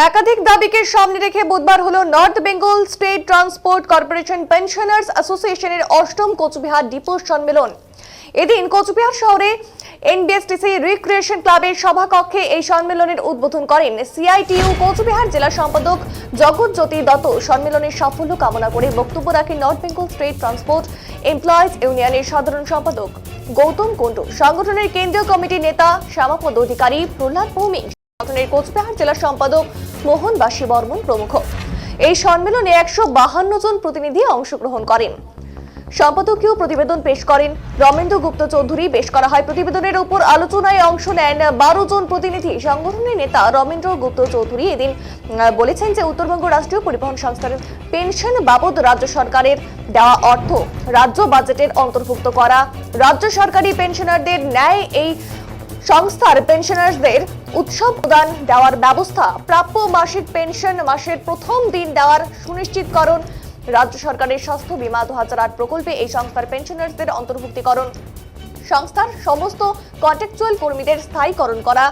একাধিক দাবিকে সামনে রেখে বুধবার হলো north Bengal state transport corporation pensioners অ্যাসোসিয়েশনের অষ্টম কোচবিহার ডিপো সম্মেলন। এদিন কোচবিহার শহরে এনবিএসটিসি রিক্রিয়েশন ক্লাবের সভাকক্ষে এই সম্মেলনের উদ্বোধন করেন সিআইটিইউ কোচবিহার জেলা সম্পাদক জগৎজ্যোতি দত্ত। সম্মেলনের সাফল্য কামনা করে বক্তব্য রাখেন north Bengal state transport employees ইউনিয়নের সাধারণ সম্পাদক গৌতম কুণ্ডু, সংগঠনের কেন্দ্রীয় কমিটির নেতা শ্যামাপদ অধিকারী, প্রহ্লাদ ভৌমিক, সংগঠনের কোচবিহার জেলা সম্পাদক মোহনবাসী বর্মন প্রমুখ। এই সম্মেলনে 152 জন প্রতিনিধি অংশগ্রহণ করেন। সম্পাদকীয় প্রতিবেদন পেশ করেন রমেন্দ্র গুপ্ত চৌধুরী। পেশ করা হয় প্রতিবেদনের উপর আলোচনায় অংশ নেন 12 জন প্রতিনিধি। সংগঠনের নেতা রমেন্দ্র গুপ্ত চৌধুরী এদিন বলেছেন যে উত্তরবঙ্গ রাষ্ট্রীয় পরিবহন সংস্থার পেনশন বাবদ রাজ্য সরকারের দেওয়া অর্থ রাজ্য বাজেটের অন্তর্ভুক্ত করা, রাজ্য সরকারি পেনশনারদের ন্যায় এই সংস্থার পেনশনারদের উৎসব প্রদান দেওয়ার ব্যবস্থা, প্রাপ্য মাসিক পেনশন মাসের প্রথম দিন দেওয়ার সুনিশ্চিতকরণ, রাজ্য সরকারের স্বাস্থ্য বীমা 2008 প্রকল্পে এই সংস্থার পেনশনারদের অন্তর্ভুক্তিকরণ, সংস্থার সমস্ত কন্ট্রাকচুয়াল কর্মীদের স্থায়ীকরণ করা,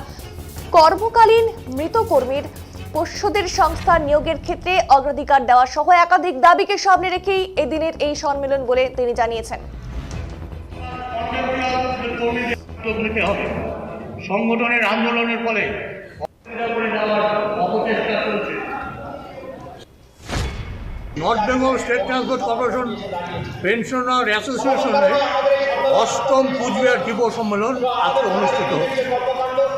কর্মকালীন মৃত কর্মীর পোষ্যদের সংস্থার নিয়োগের ক্ষেত্রে অগ্রাধিকার দেওয়া সহ একাধিক দাবিকে সামনে রেখেই এদিনের এই সম্মেলন বলে তিনি জানিয়েছেন। সংগঠনের আন্দোলনের ফলে north Bengal state transport corporation pensioner অ্যাসোসিয়েশনের অষ্টম কুচবিহার ডিপো সম্মেলন আজকে অনুষ্ঠিত হচ্ছে।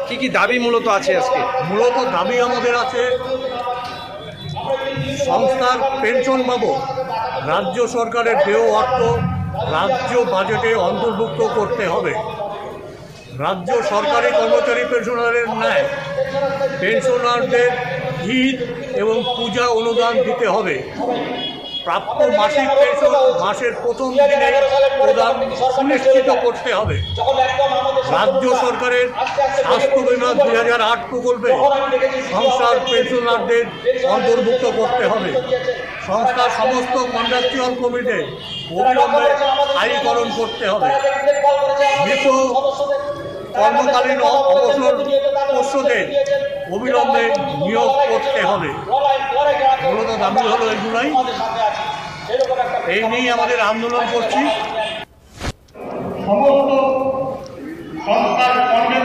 কি কি দাবি মূলত আছে আজকে? মূলত দাবি আমাদের আছে সংস্থার পেনশন বাবদ রাজ্য সরকারের দেয় অর্থ রাজ্য বাজেটে অন্তর্ভুক্ত করতে হবে। রাজ্য সরকারি কর্মচারী পেনশনারের ন্যায় পেনশনারদের ঈদ এবং পূজা অনুদান দিতে হবে। প্রাপ্য মাসিক পেনশন মাসের প্রথম দিনে প্রদান সুনিশ্চিত করতে হবে। রাজ্য সরকারের স্বাস্থ্য বীমা 2008 প্রকল্পে সংস্থার পেনশনারদের অন্তর্ভুক্ত করতে হবে। সংস্থার সমস্ত কন্ট্রাকচুয়াল কমিটিদের অবিলম্বে স্থায়ীকরণ করতে হবে। মৃত কর্মকালীন অবসর পোষ্যদের অবিলম্বে নিয়োগ করতে হবে। মূলত দাবি হলো এগুলাই, এই নিয়ে আমাদের আন্দোলন করছি। সমস্ত সংস্থার